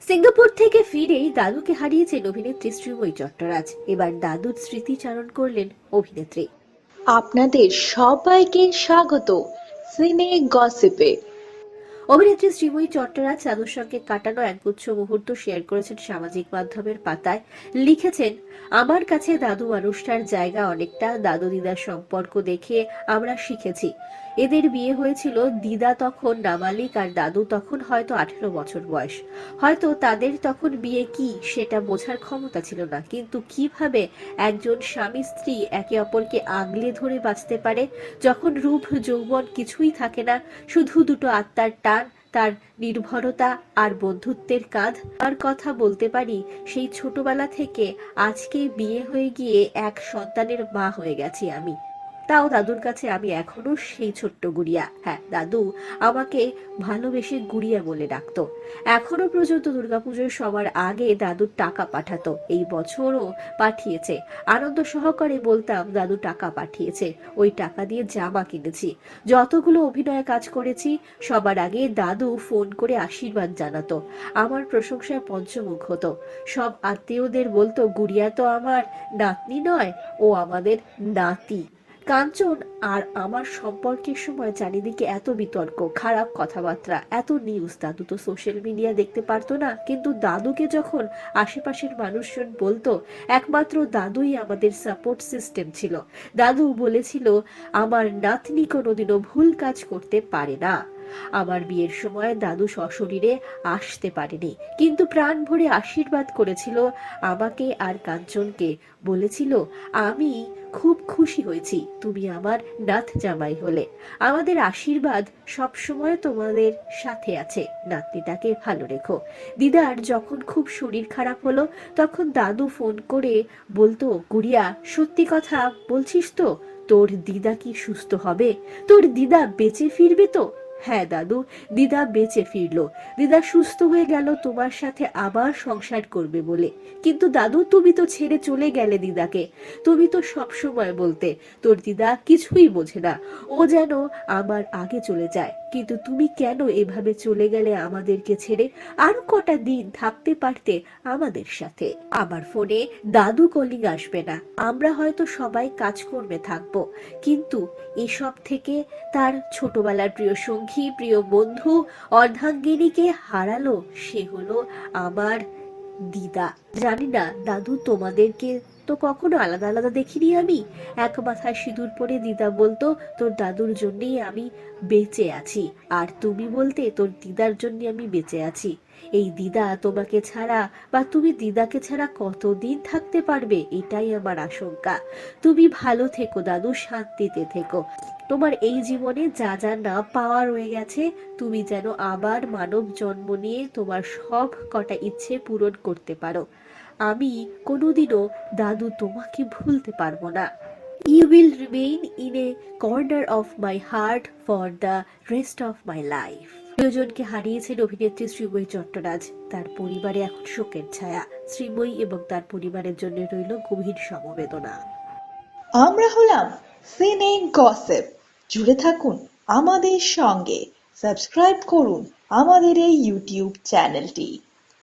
Singapore থেকে ফিরেই দাদুকে হারিয়েছেন অভিনেত্রী শ্রীময়ী চট্টরাজ। এবার দাদুর স্মৃতিচারণ করলেন অভিনেত্রী। আপনাদের সবাইকে স্বাগত সিনে গসিপে। অভিনেত্রী শ্রীময়ী চট্টরাজ দাদুর সঙ্গে কাটানো একগুচ্ছ মুহূর্ত শেয়ার করেছেন সামাজিক মাধ্যমের পাতায়। লিখেছেন, আমার কাছে দাদু মানুষটার জায়গা অনেকটা। দাদু দিদার সম্পর্ক দেখে আমরা শিখেছি। এদের বিয়ে হয়েছিল, দিদা তখন নাবালিক আর দাদু তখন হয়তো 18 বছর বয়স। হয়তো তাদের তখন বিয়ে কি সেটা বোঝার ক্ষমতা ছিল না, কিন্তু কিভাবে একজন স্বামী স্ত্রী একে অপরকে আগলে ধরে বাঁচতে পারে যখন রূপ যৌবন কিছুই থাকে না, শুধু দুটো আত্মার টান, তার নির্ভরতা আর বন্ধুত্বের কাঁধ। আর কথা বলতে পারি, সেই ছোটবেলা থেকে আজকে বিয়ে হয়ে গিয়ে এক সন্তানের মা হয়ে গেছি আমি। তাও দাদুর কাছে আমি এখনো সেই ছোট্ট গুড়িয়া। হ্যাঁ, দাদু আমাকে ভালোবেসে গুড়িয়া বলে ডাকতো। এখনো পর্যন্ত দুর্গাপুজোর সবার আগে দাদুর টাকা পাঠাতো, এই বছরও পাঠিয়েছে। আনন্দ সহকারে বলতাম, দাদু টাকা পাঠিয়েছে, ওই টাকা দিয়ে জামা কিনেছি। যতগুলো অভিনয়ে কাজ করেছি সবার আগে দাদু ফোন করে আশীর্বাদ জানাতো, আমার প্রশংসায় পঞ্চমুখ হতো। সব আত্মীয়দের বলতো, গুড়িয়া তো আমার নাতনি নয়, ও আমাদের নাতি। কাঞ্চন আর আমার সম্পর্কের সময় চারিদিকে এত বিতর্ক, খারাপ কথাবার্তা, এত নিউজ। দাদু তো সোশ্যাল মিডিয়া দেখতে পারতো না, কিন্তু দাদুকে যখন আশেপাশের মানুষজন বলতো, একমাত্র দাদুই আমাদের সাপোর্ট সিস্টেম ছিল। দাদু বলেছিল, আমার নাতনি কোনোদিনও ভুল কাজ করতে পারে না। আমার বিয়ের সময় দাদু সশরীরে আসতে পারেনি, কিন্তু প্রাণ ভরে আশীর্বাদ করেছিল আমাকে আর কাঞ্চনকে। বলেছিল, আমি খুব খুশি হয়েছি তুমি আমার নাত জামাই হলে। আমাদের আশীর্বাদ সব সময় তোমাদের সাথে আছে, নাতনিটাকে ভালো রেখো। দিদার যখন খুব শরীর খারাপ হলো, তখন দাদু ফোন করে বলতো, গুড়িয়া সত্যি কথা বলছিস তো? তোর দিদা কি সুস্থ হবে? তোর দিদা বেঁচে ফিরবে তো? হ্যাঁ দাদু, দিদা বেঁচে ফিরলো। দিদা সুস্থ হয়ে গেল তোমার সাথে আবার সংসার করবে বলে। কিন্তু দাদু, তুমি তো ছেড়ে চলে গেলে দিদাকে। তুমি তো সব সময় বলতে তোর দিদা কিছুই বোঝে না, ও যেন আমার আগে চলে যায়। কিন্তু তুমি কেন এভাবে চলে গেলে আমাদেরকে ছেড়ে? আরো কটা দিন থাকতে পারতে আমাদের সাথে। আমার ফোনে দাদু কলিং আসবে না, আমরা হয়তো সবাই কাজকর্মে থাকবো, কিন্তু এসব থেকে তার ছোটবেলার প্রিয় সঙ্গী, প্রিয় বন্ধু, অর্ধাঙ্গিনীকে হারালো। সে হলো আমার দিদা। জানি না দাদু, তোমাদেরকে তো কখনো আলাদা আলাদা দেখিনি আমি। এক মাথায় সিঁদুর পরে দিদা বলতো, তোর দাদুর জন্যই আমি বেঁচে আছি, আর তুমি বলতে তোর দিদার জন্য আমি বেঁচে আছি। এই দিদা তোমাকে ছাড়া বা তুমি দিদাকে ছাড়া কতদিন থাকতে পারবে, এটাই আমার আশঙ্কা। তুমি ভালো থেকো দাদু, শান্তিতে থেকো। তোমার এই জীবনে যা যা না পাওয়া রয়ে গেছে, তুমি যেন আবার মানব জন্ম নিয়ে তোমার সব কটা ইচ্ছে পূরণ করতে পারো। আমি কোনোদিনও দাদু তোমাকে ভুলতে পারবো না। You will remain in a corner of my heart for the rest of my life. প্রিয়জনকে হারিয়েছেন অভিনেত্রী শ্রীময়ী চট্টরাজ। তার পরিবারে এখন শোকের ছায়া। শ্রীময়ী এবং তার পরিবারের জন্য রইল গভীর সমবেদনা। আমরা হলাম সিনে গসিপ। জুড়ে থাকুন আমাদের সঙ্গে, সাবস্ক্রাইব করুন আমাদের এই ইউটিউব চ্যানেলটি।